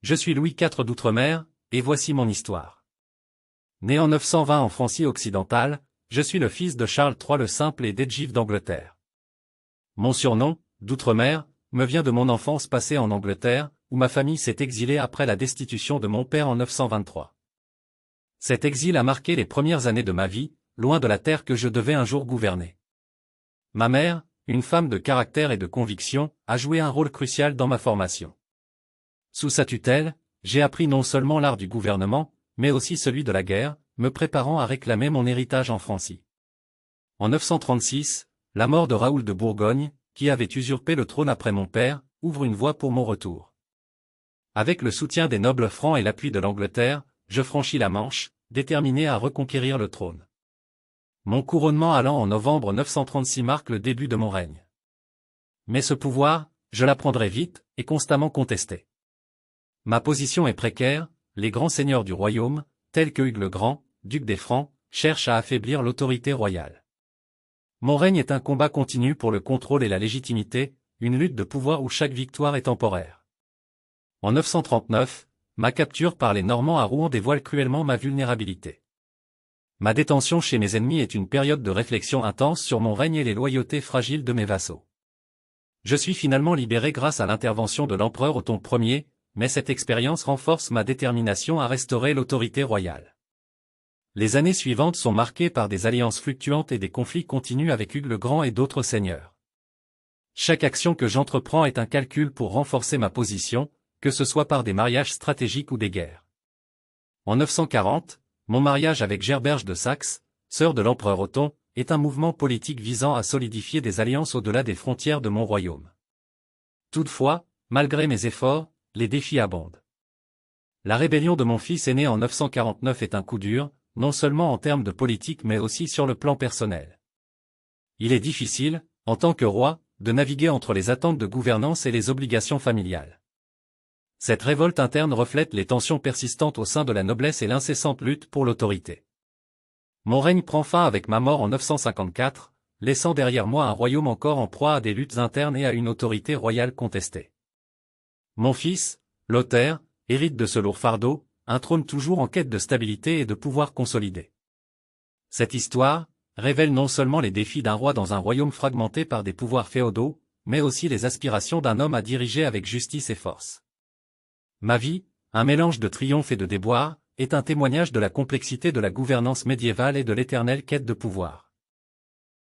Je suis Louis IV d'Outre-mer, et voici mon histoire. Né en 920 en Francie occidentale, je suis le fils de Charles III le Simple et d'Edwige d'Angleterre. Mon surnom, d'Outre-mer, me vient de mon enfance passée en Angleterre, où ma famille s'est exilée après la destitution de mon père en 923. Cet exil a marqué les premières années de ma vie, loin de la terre que je devais un jour gouverner. Ma mère, une femme de caractère et de conviction, a joué un rôle crucial dans ma formation. Sous sa tutelle, j'ai appris non seulement l'art du gouvernement, mais aussi celui de la guerre, me préparant à réclamer mon héritage en Francie. En 936, la mort de Raoul de Bourgogne, qui avait usurpé le trône après mon père, ouvre une voie pour mon retour. Avec le soutien des nobles francs et l'appui de l'Angleterre, je franchis la Manche, déterminé à reconquérir le trône. Mon couronnement allant en novembre 936 marque le début de mon règne. Mais ce pouvoir, je l'apprendrai vite, est constamment contesté. Ma position est précaire, les grands seigneurs du royaume, tels que Hugues le Grand, duc des Francs, cherchent à affaiblir l'autorité royale. Mon règne est un combat continu pour le contrôle et la légitimité, une lutte de pouvoir où chaque victoire est temporaire. En 939, ma capture par les Normands à Rouen dévoile cruellement ma vulnérabilité. Ma détention chez mes ennemis est une période de réflexion intense sur mon règne et les loyautés fragiles de mes vassaux. Je suis finalement libéré grâce à l'intervention de l'empereur Othon Ier, mais cette expérience renforce ma détermination à restaurer l'autorité royale. Les années suivantes sont marquées par des alliances fluctuantes et des conflits continus avec Hugues le Grand et d'autres seigneurs. Chaque action que j'entreprends est un calcul pour renforcer ma position, que ce soit par des mariages stratégiques ou des guerres. En 940, mon mariage avec Gerberge de Saxe, sœur de l'empereur Othon, est un mouvement politique visant à solidifier des alliances au-delà des frontières de mon royaume. Toutefois, malgré mes efforts, les défis abondent. La rébellion de mon fils aîné en 949 est un coup dur, non seulement en termes de politique mais aussi sur le plan personnel. Il est difficile, en tant que roi, de naviguer entre les attentes de gouvernance et les obligations familiales. Cette révolte interne reflète les tensions persistantes au sein de la noblesse et l'incessante lutte pour l'autorité. Mon règne prend fin avec ma mort en 954, laissant derrière moi un royaume encore en proie à des luttes internes et à une autorité royale contestée. Mon fils, Lothaire, hérite de ce lourd fardeau, un trône toujours en quête de stabilité et de pouvoir consolidé. Cette histoire révèle non seulement les défis d'un roi dans un royaume fragmenté par des pouvoirs féodaux, mais aussi les aspirations d'un homme à diriger avec justice et force. Ma vie, un mélange de triomphe et de déboire, est un témoignage de la complexité de la gouvernance médiévale et de l'éternelle quête de pouvoir.